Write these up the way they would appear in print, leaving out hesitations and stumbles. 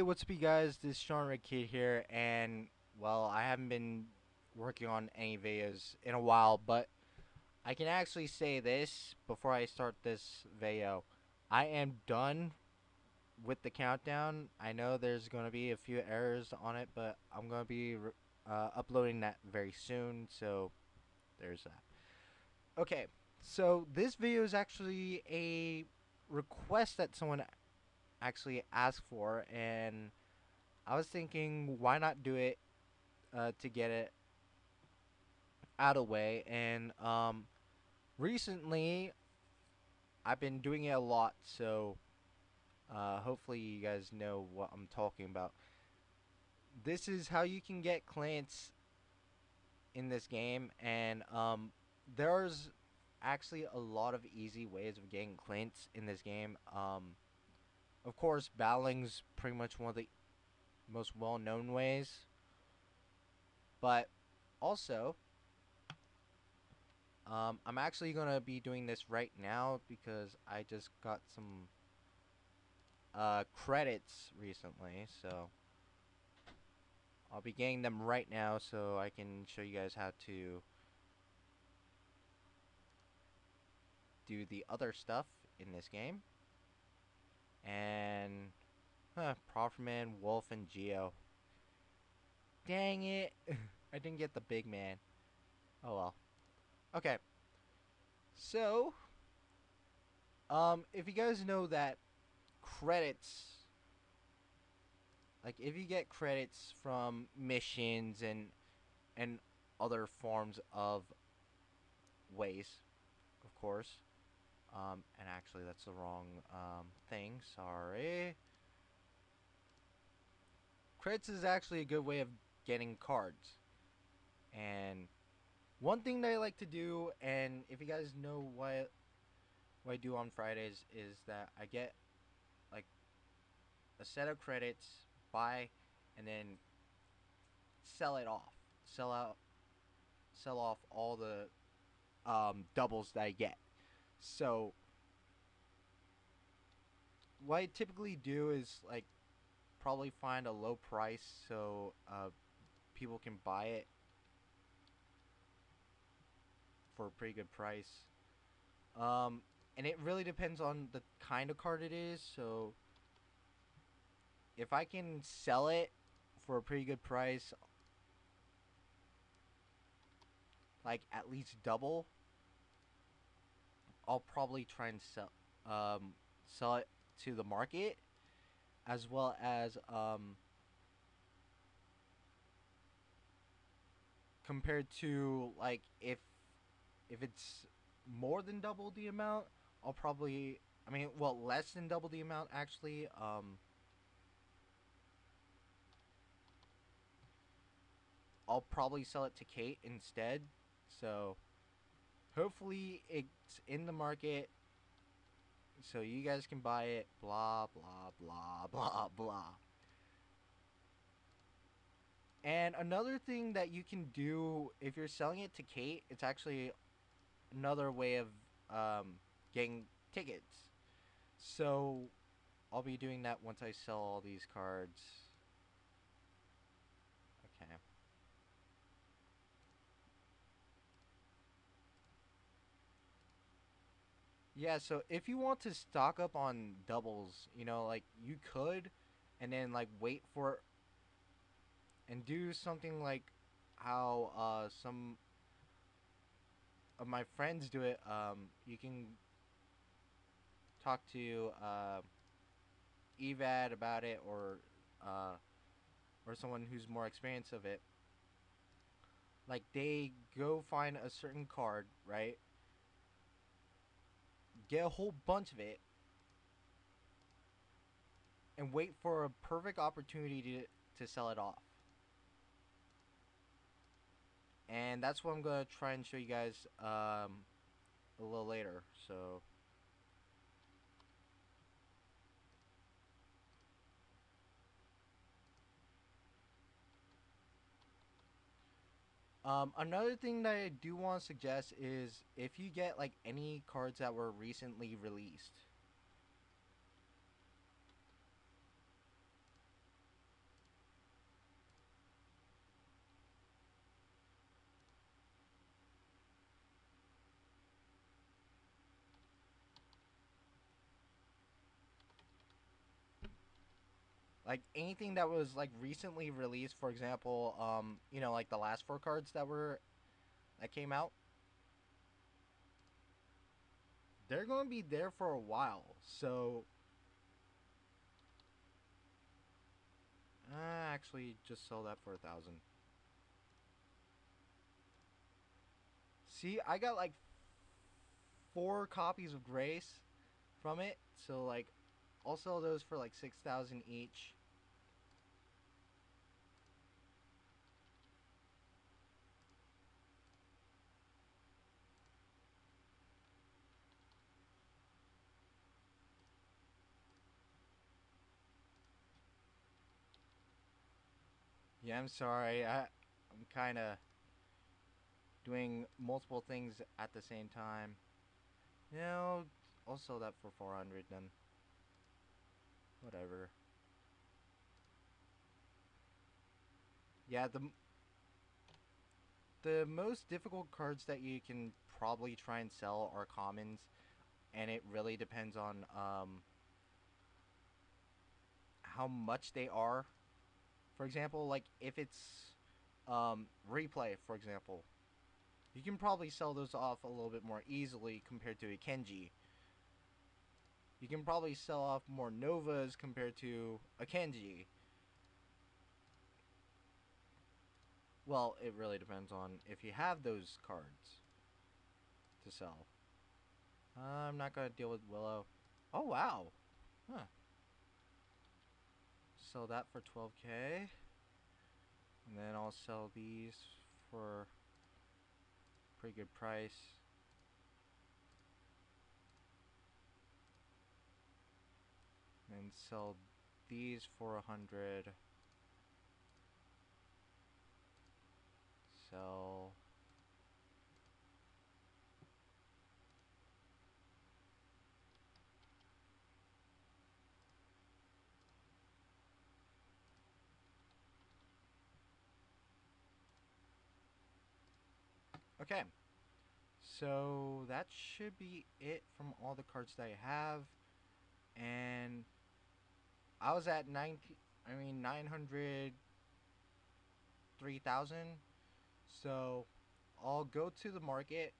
What's up, you guys? This is Sean Red Kid here, and well, I haven't been working on any videos in a while, but I can actually say this before I start this video. I am done with the countdown. I know there's going to be a few errors on it, but I'm going to be uploading that very soon, so there's that. Okay, so this video is actually a request that someone actually asked for, and I was thinking, why not do it to get it out of the way? And recently, I've been doing it a lot, so hopefully you guys know what I'm talking about. This is how you can get clients in this game, and there's actually a lot of easy ways of getting clients in this game. Of course, battling's pretty much one of the most well-known ways, but also I'm actually gonna be doing this right now because I just got some credits recently, so I'll be getting them right now so I can show you guys how to do the other stuff in this game. And Profferman, Wolf, and Geo. Dang it! I didn't get the big man. Oh well. Okay. So, if you guys know that credits, like if you get credits from missions and other forms of ways, of course. And actually, that's the wrong thing. Sorry. Credits is actually a good way of getting cards. And one thing that I like to do, and if you guys know what I do on Fridays, is that I get like a set of credits, buy, and then sell it off. Sell out, sell off all the doubles that I get. So what I typically do is like probably find a low price so people can buy it for a pretty good price. And it really depends on the kind of card it is. So if I can sell it for a pretty good price, like at least double, I'll probably try and sell it to the market, as well as compared to like if it's more than double the amount, I'll probably, I mean, well, less than double the amount actually. I'll probably sell it to Kate instead. So hopefully it's in the market so you guys can buy it. Blah blah blah blah blah. And another thing that you can do if you're selling it to Kate, it's actually another way of getting tickets. So I'll be doing that once I sell all these cards. Okay. Yeah, so if you want to stock up on doubles, like you could, and then like wait for and do something like how some of my friends do it. You can talk to Evad about it, or someone who's more experienced of it. Like they go find a certain card, right? Get a whole bunch of it, and wait for a perfect opportunity to sell it off. And that's what I'm gonna try and show you guys a little later. So another thing that I do want to suggest is if you get like any cards that were recently released, Like anything that was like recently released, for example, like the last four cards that came out, they're going to be there for a while. So I actually just sell that for 1,000. See, I got like four copies of Grace from it, so like I'll sell those for like 6,000 each. Yeah, I'm sorry. I'm kind of doing multiple things at the same time. You know, I'll sell that for 400 then. Whatever. Yeah, the most difficult cards that you can probably try and sell are commons, and it really depends on how much they are. For example, like if it's replay, for example, you can probably sell those off a little bit more easily compared to a Kenji. You can probably sell off more Novas compared to a Kenji. Well, it really depends on if you have those cards to sell. I'm not gonna deal with Willow. Oh wow. Huh. Sell that for 12k. And then I'll sell these for a pretty good price. And sell these for 100. Sell. Okay. So that should be it from all the cards that I have. And I was at 903,000. So I'll go to the market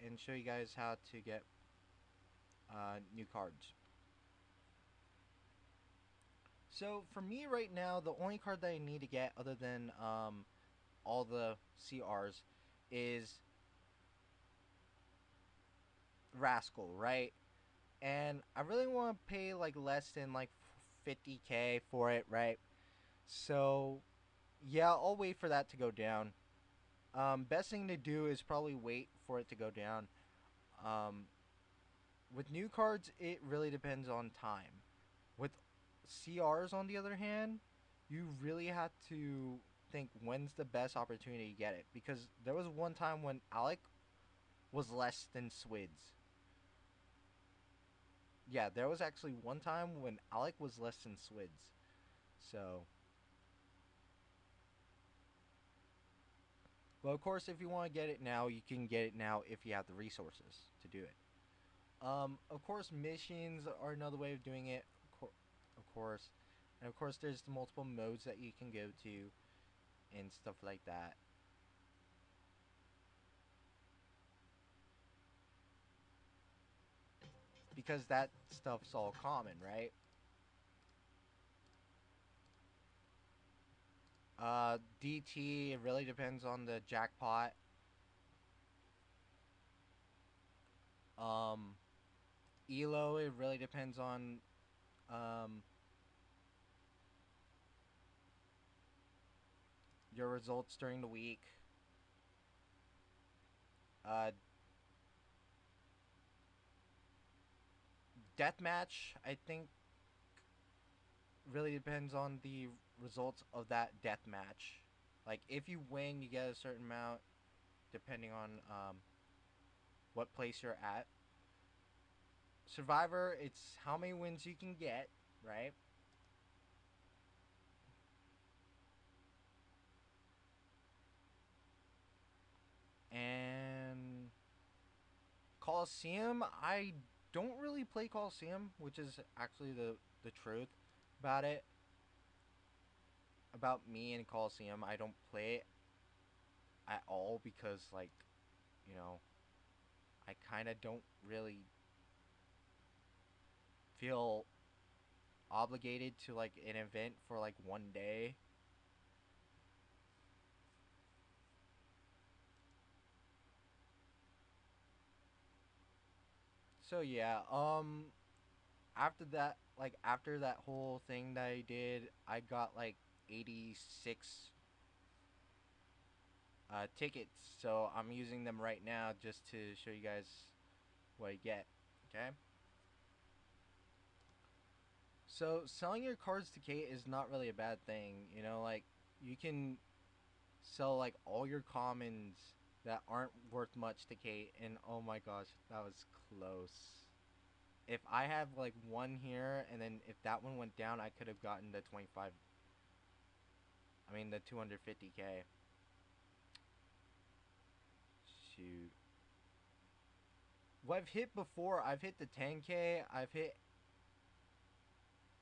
and show you guys how to get new cards. So for me right now, the only card that I need to get other than all the CRs is Rascal, right? And I really want to pay like less than like 50k for it, right? So yeah, I'll wait for that to go down. Best thing to do is probably wait for it to go down. Um, with new cards, it really depends on time. With CRs, on the other hand, you really have to think when's the best opportunity to get it. Because there was one time when Alec was less than Swids. Yeah, there was actually one time when Alec was less than Swids. So, well, of course, if you want to get it now, you can get it now if you have the resources to do it. Of course, missions are another way of doing it. Of course, and of course, there's the multiple modes that you can go to and stuff like that. Because that stuff's all common, right? DT, it really depends on the jackpot. Um, ELO, it really depends on um, your results during the week. Uh, Deathmatch, I think, really depends on the results of that deathmatch. Like, if you win, you get a certain amount, depending on what place you're at. Survivor, it's how many wins you can get, right? And Coliseum, I don't really play Coliseum, which is actually the truth about it. about me in Coliseum, I don't play it at all because, like, you know, I kind of don't really feel obligated to like an event for like one day. So yeah, after that whole thing that I did, I got like 86 tickets. So I'm using them right now just to show you guys what I get. Okay. So selling your cards to Kate is not really a bad thing. You know, like you can sell like all your commons that aren't worth much to Kate, and oh my gosh, that was close. If I have like one here, and then if that one went down, I could have gotten the 25. I mean the 250k. Shoot. What I've hit before, I've hit the 10k. I've hit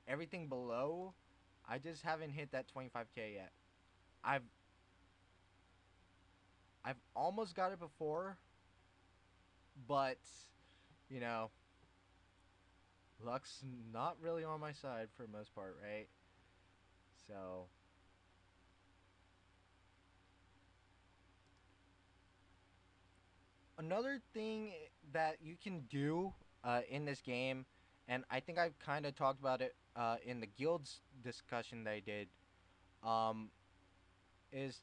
everything below. I just haven't hit that 25k yet. I've I've almost got it before, but you know, luck's not really on my side for the most part, right? So another thing that you can do in this game, and I think I've kind of talked about it in the guilds discussion that I did, um, is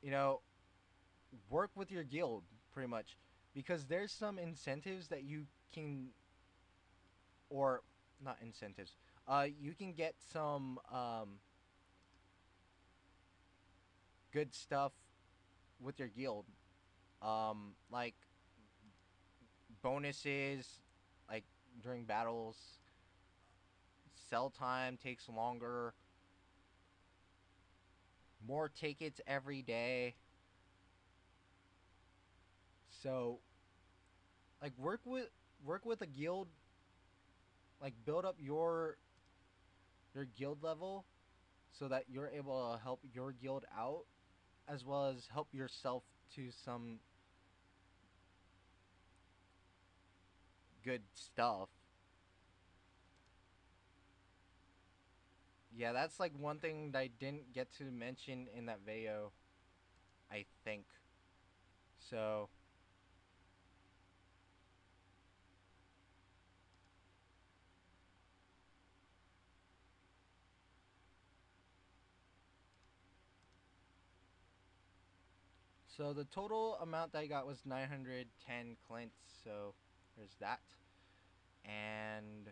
you know work with your guild pretty much because there's some incentives that you can, or not incentives, you can get some good stuff with your guild, like bonuses, like during battles. Sell time takes longer, more tickets every day. So like work with a guild, like build up your guild level so that you're able to help your guild out as well as help yourself to some good stuff. Yeah, that's like one thing that I didn't get to mention in that video, I think. So, so the total amount that I got was 910 clintz. So, there's that. And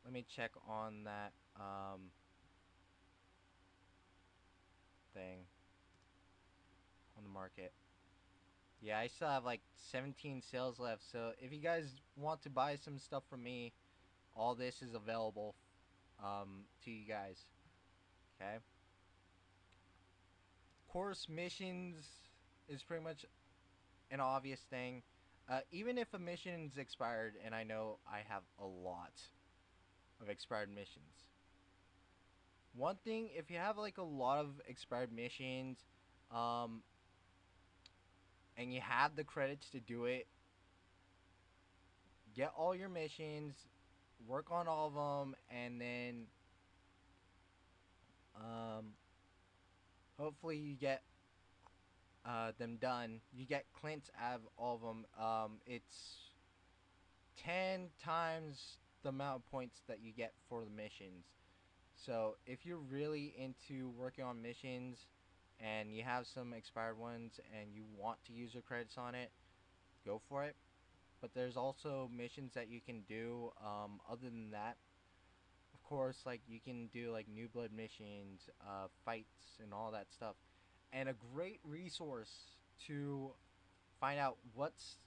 let me check on that thing on the market. Yeah, I still have like 17 sales left. So if you guys want to buy some stuff from me, all this is available to you guys. Okay. Course missions is pretty much an obvious thing. Even if a mission's expired, and I know I have a lot of expired missions. One thing, if you have like a lot of expired missions, um, and you have the credits to do it, get all your missions, work on all of them, and then um, hopefully you get them done. You get clintz out of all of them. It's 10 times the amount of points that you get for the missions. So if you're really into working on missions and you have some expired ones and you want to use your credits on it, go for it. But there's also missions that you can do other than that. Of course, like you can do like new blood missions, fights, and all that stuff. And a great resource to find out what's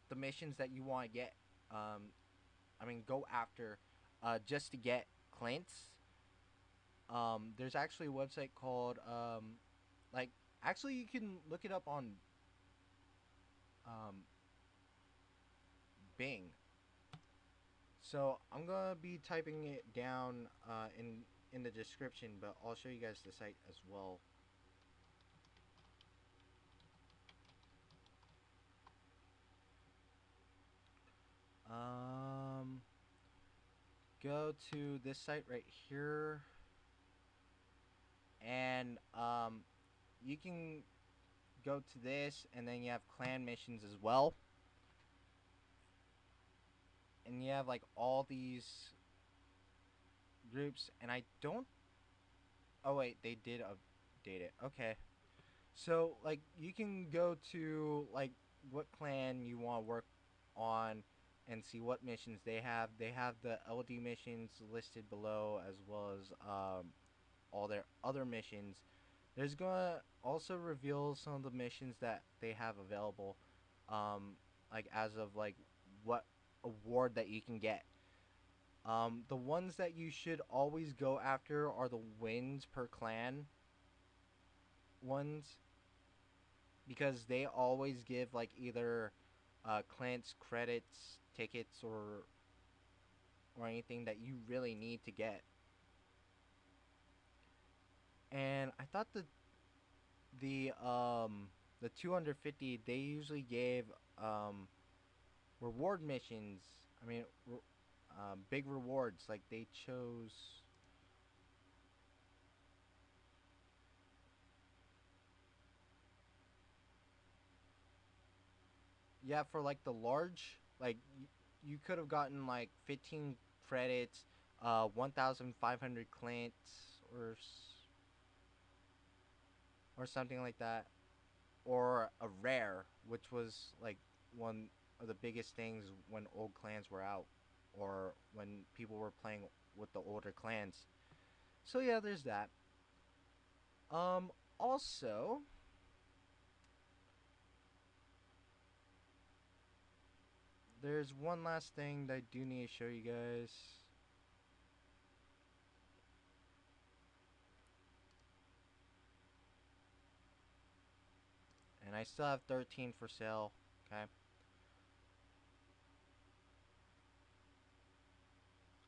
the missions that you want to get. Go after, just to get clintz. There's actually a website called like actually you can look it up on um, Bing. So I'm gonna be typing it down in the description, but I'll show you guys the site as well. Um, go to this site right here, and you can go to this, and then you have clan missions as well, and you have like all these groups, and I don't. Oh wait, they did update it. Okay, so like you can go to like what clan you want to work on and see what missions they have. They have the LD missions listed below as well as all their other missions. There's gonna also reveal some of the missions that they have available, like as of like what award that you can get. The ones that you should always go after are the wins per clan ones because they always give like either clintz credits, tickets, or anything that you really need to get. And I thought the 250 they usually gave reward missions. I mean, big rewards. Like they chose. Yeah, for like the large, like you could have gotten like 15 credits, 1,500 clintz, or something like that, or a rare, which was like one of the biggest things when old clans were out, or when people were playing with the older clans. So yeah, there's that. Um, Also, there's one last thing that I do need to show you guys. And I still have 13 for sale. Okay.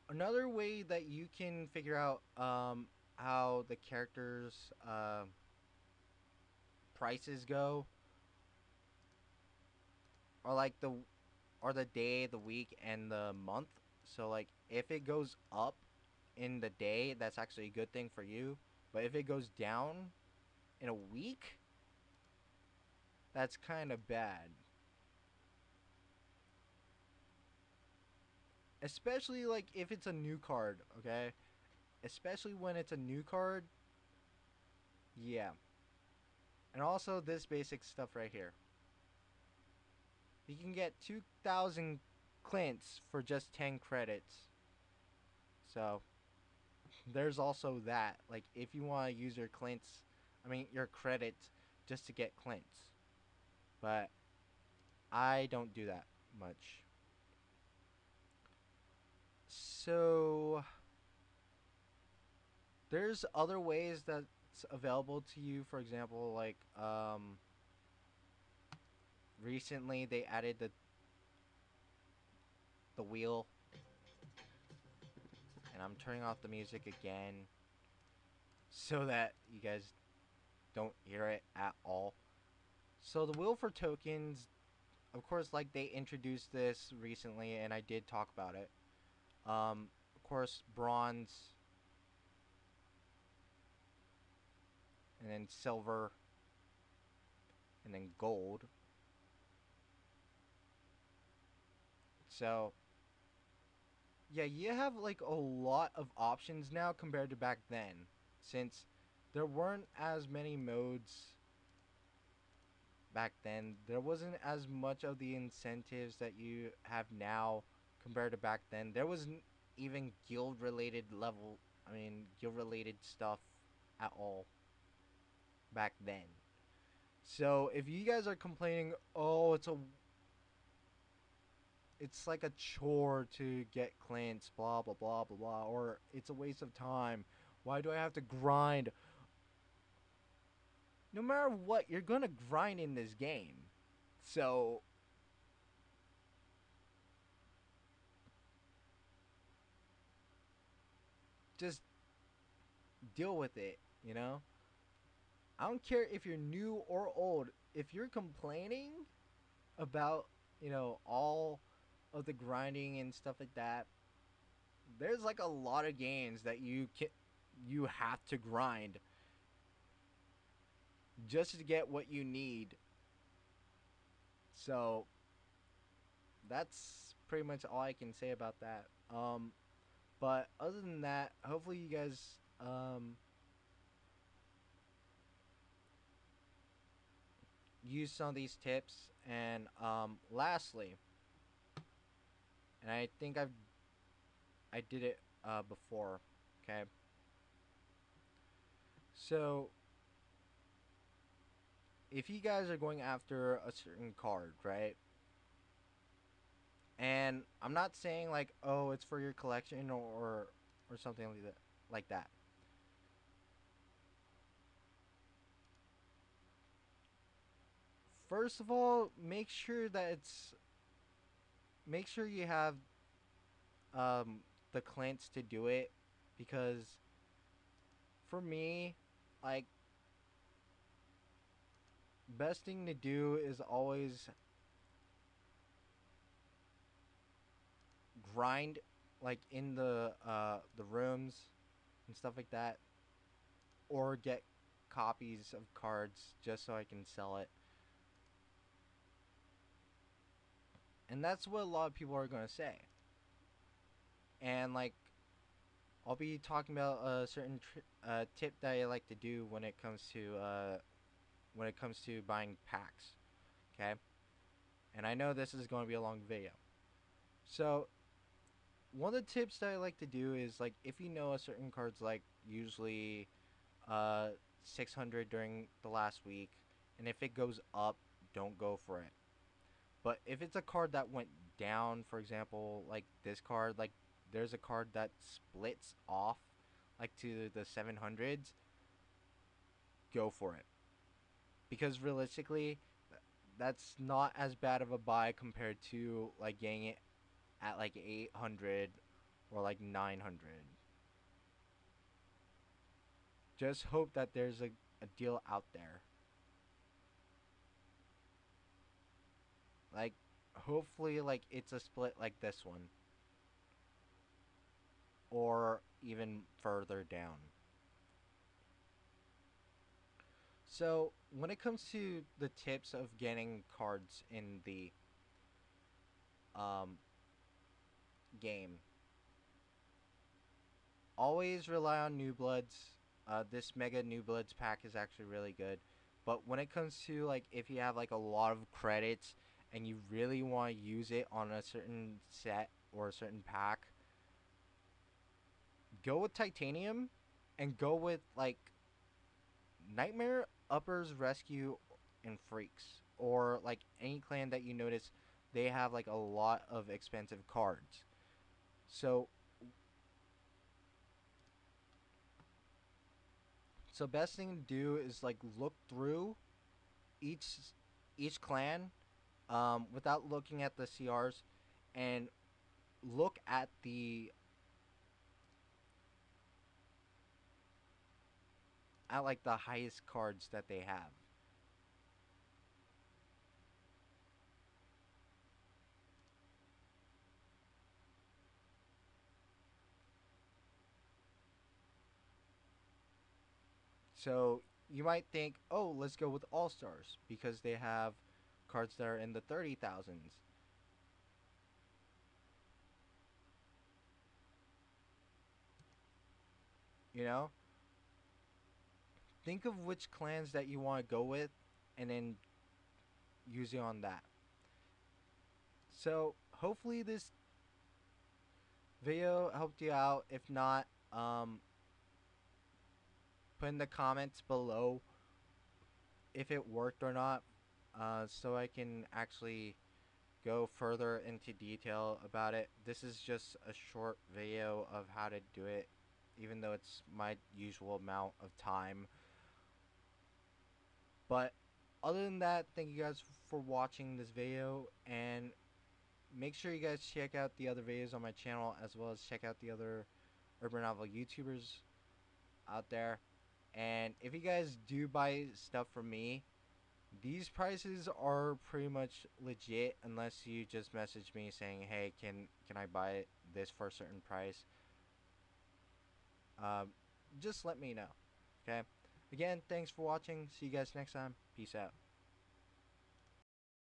Another way that you can figure out how the characters prices go are like the day, the week, and the month. So like if it goes up in the day, that's actually a good thing for you. But if it goes down in a week, that's kind of bad. Especially like if it's a new card, okay? Especially when it's a new card. Yeah. And also this basic stuff right here. You can get 2,000 clintz for just 10 credits. So, there's also that. Like, if you want to use your clintz, I mean, your credits just to get clintz. But I don't do that much. So, there's other ways that's available to you. For example, like, recently they added the wheel, and I'm turning off the music again so that you guys don't hear it at all. So the wheel for tokens, of course, like they introduced this recently, and I did talk about it. Of course, bronze, and then silver, and then gold. So yeah, you have like a lot of options now compared to back then, since there weren't as many modes back then. There wasn't as much of the incentives that you have now compared to back then. There wasn't even guild related level, I mean, guild related stuff at all back then. So if you guys are complaining, oh, it's like a chore to get clintz, blah blah blah blah blah, or it's a waste of time. Why do I have to grind? No matter what, you're gonna grind in this game. So just deal with it, you know? I don't care if you're new or old. If you're complaining about, all of the grinding and stuff like that, there's like a lot of games that you have to grind just to get what you need. So, that's pretty much all I can say about that. But other than that, hopefully you guys use some of these tips. And lastly, and I think I did it before. Okay, so if you guys are going after a certain card, right? And I'm not saying like, oh, it's for your collection or something like that. Like that. First of all, make sure you have um the clintz to do it, because for me, like, best thing to do is always grind, like in the rooms and stuff like that, or get copies of cards just so I can sell it. And that's what a lot of people are going to say. And like, I'll be talking about a certain tip that I like to do when it comes to buying packs. Okay, and I know this is going to be a long video. So one of the tips that I like to do is, like, if you know a certain card's like usually uh 600 during the last week, and if it goes up, don't go for it. But if it's a card that went down, for example, like this card, like there's a card that splits off like to the 700s, go for it. Because realistically, that's not as bad of a buy compared to like getting it at like 800 or like 900. Just hope that there's a deal out there. Like, hopefully, like, it's a split like this one, or even further down. So, when it comes to the tips of getting cards in the um, game, always rely on New Bloods. This Mega New Bloods pack is actually really good. But when it comes to, like, if you have like a lot of credits and you really want to use it on a certain set or a certain pack, go with Titanium and go with like Nightmare, Uppers, Rescue, and Freaks, or like any clan that you notice they have like a lot of expensive cards. So best thing to do is like look through each each clan without looking at the CRs, and look at like the highest cards that they have. So you might think, oh, let's go with All Stars because they have cards that are in the 30,000s. You know, think of which clans that you want to go with, and then use it on that. So hopefully this video helped you out. If not, put in the comments below if it worked or not, so I can actually go further into detail about it. This is just a short video of how to do it, even though it's my usual amount of time. But other than that, thank you guys for watching this video, and make sure you guys check out the other videos on my channel, as well as check out the other Urban Novel YouTubers. out there. And if you guys do buy stuff from me, these prices are pretty much legit unless you just message me saying, "Hey, can I buy this for a certain price?" Um, just let me know. Okay. Again, thanks for watching. See you guys next time. Peace out.